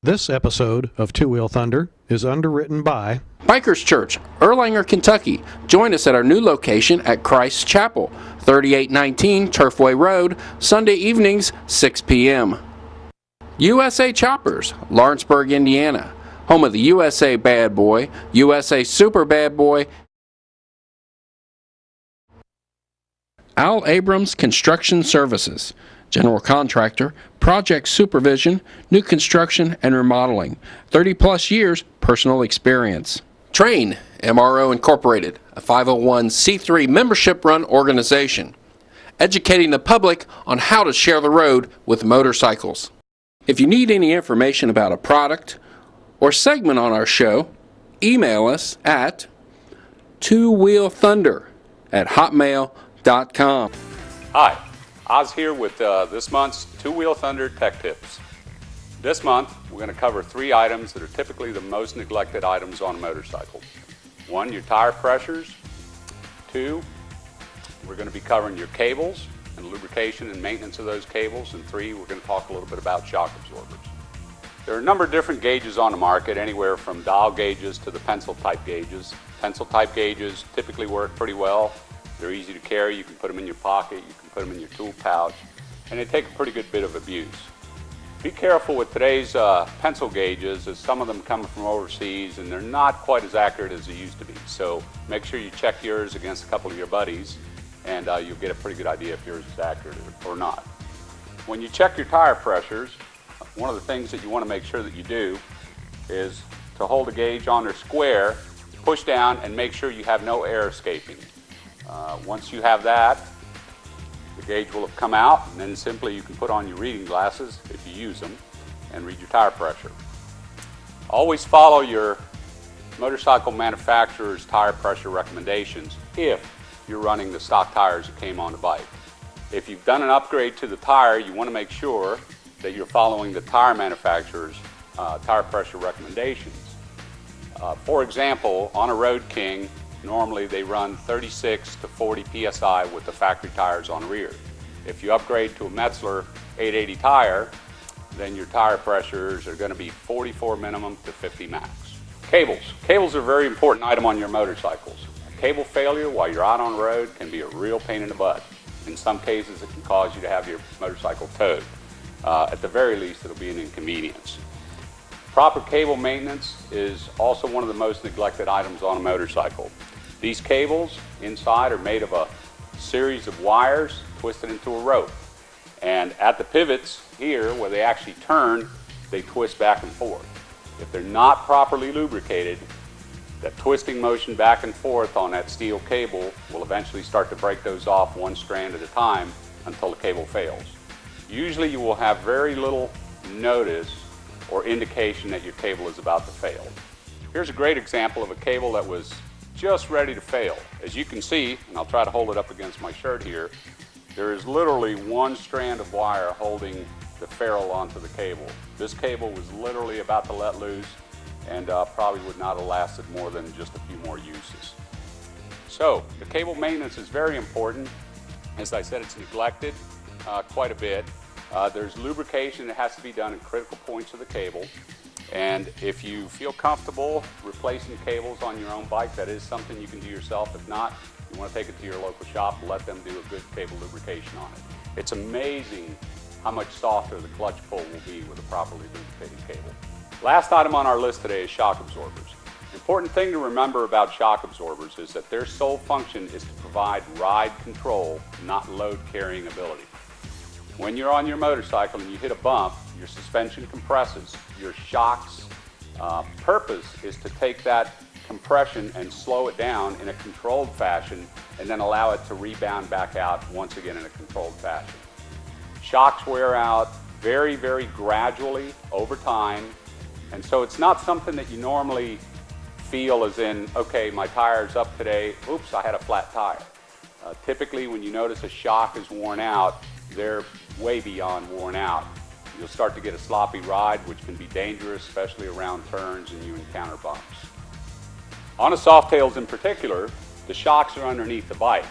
This episode of Two Wheel Thunder is underwritten by Bikers Church, Erlanger, Kentucky. Join us at our new location at Christ Chapel, 3819 Turfway Road, Sunday evenings, 6 p.m. USA Choppers, Lawrenceburg, Indiana. Home of the USA Bad Boy, USA Super Bad Boy. Al Abrams Construction Services. General contractor, project supervision, new construction and remodeling. 30-plus years personal experience. Train, MRO Incorporated, a 501c3 membership-run organization, educating the public on how to share the road with motorcycles. If you need any information about a product or segment on our show, email us at twowheelthunder@hotmail.com. Hi, Oz here with this month's Two Wheel Thunder Tech Tips. This month, we're going to cover 3 items that are typically the most neglected items on a motorcycle. 1, your tire pressures. 2, we're going to be covering your cables and lubrication and maintenance of those cables. And 3, we're going to talk a little bit about shock absorbers. There are a number of different gauges on the market, anywhere from dial gauges to the pencil type gauges. Pencil type gauges typically work pretty well. They're easy to carry. You can put them in your pocket, you can put them in your tool pouch, and they take a pretty good bit of abuse. Be careful with today's pencil gauges, as some of them come from overseas and they're not quite as accurate as they used to be. So make sure you check yours against a couple of your buddies, and you'll get a pretty good idea if yours is accurate or not. When you check your tire pressures, one of the things that you want to make sure that you do is to hold the gauge on their square, push down, and make sure you have no air escaping. Once you have that, the gauge will have come out, and then simply you can put on your reading glasses if you use them and read your tire pressure. Always follow your motorcycle manufacturer's tire pressure recommendations if you're running the stock tires that came on the bike. If you've done an upgrade to the tire, you want to make sure that you're following the tire manufacturer's tire pressure recommendations. For example, on a Road King, normally they run 36 to 40 psi with the factory tires on rear. If you upgrade to a Metzler 880 tire, then your tire pressures are going to be 44 minimum to 50 max. Cables. Cables are a very important item on your motorcycles. A cable failure while you're out on the road can be a real pain in the butt. In some cases, it can cause you to have your motorcycle towed. At the very least, it'll be an inconvenience. Proper cable maintenance is also one of the most neglected items on a motorcycle. These cables inside are made of a series of wires twisted into a rope. And at the pivots here, where they actually turn, they twist back and forth. If they're not properly lubricated, that twisting motion back and forth on that steel cable will eventually start to break those off one strand at a time until the cable fails. Usually you will have very little notice or indication that your cable is about to fail. Here's a great example of a cable that was just ready to fail. As you can see, and I'll try to hold it up against my shirt here, there is literally one strand of wire holding the ferrule onto the cable. This cable was literally about to let loose and probably would not have lasted more than just a few more uses. So the cable maintenance is very important. As I said, it's neglected quite a bit. There's lubrication that has to be done at critical points of the cable. And if you feel comfortable replacing cables on your own bike, that is something you can do yourself. If not, you want to take it to your local shop and let them do a good cable lubrication on it. It's amazing how much softer the clutch pull will be with a properly lubricated cable. Last item on our list today is shock absorbers. The important thing to remember about shock absorbers is that their sole function is to provide ride control, not load carrying ability. When you're on your motorcycle and you hit a bump, your suspension compresses. Your shock's purpose is to take that compression and slow it down in a controlled fashion and then allow it to rebound back out once again in a controlled fashion. Shocks wear out very, very gradually over time, and so it's not something that you normally feel as in, okay, my tire's up today, oops, I had a flat tire. Typically when you notice a shock is worn out, they're way beyond worn out. You'll start to get a sloppy ride, which can be dangerous, especially around turns and you encounter bumps. On a Softails in particular, the shocks are underneath the bike.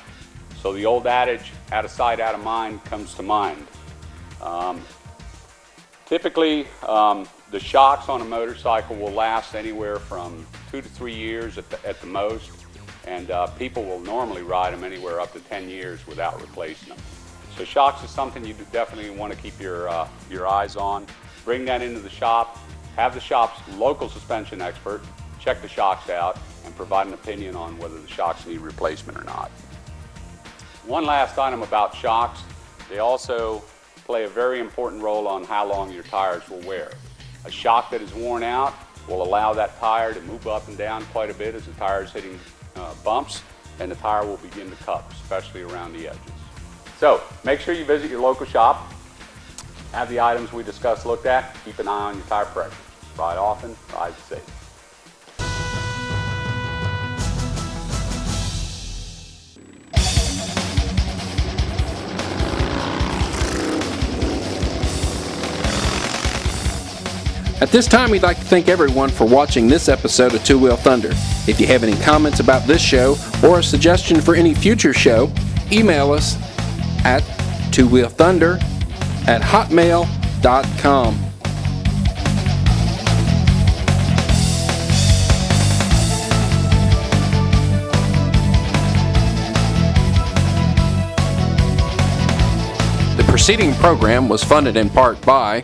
So the old adage, out of sight, out of mind, comes to mind. Typically, The shocks on a motorcycle will last anywhere from 2 to 3 years at the most, and people will normally ride them anywhere up to 10 years without replacing them. So shocks is something you definitely want to keep your eyes on. Bring that into the shop, have the shop's local suspension expert check the shocks out and provide an opinion on whether the shocks need replacement or not. One last item about shocks, they also play a very important role on how long your tires will wear. A shock that is worn out will allow that tire to move up and down quite a bit as the tire is hitting bumps, and the tire will begin to cup, especially around the edges. So make sure you visit your local shop, have the items we discussed looked at, keep an eye on your tire pressure. Ride often, ride safe. At this time, we'd like to thank everyone for watching this episode of Two Wheel Thunder. If you have any comments about this show or a suggestion for any future show, email us at twowheelthunder@hotmail.com. The preceding program was funded in part by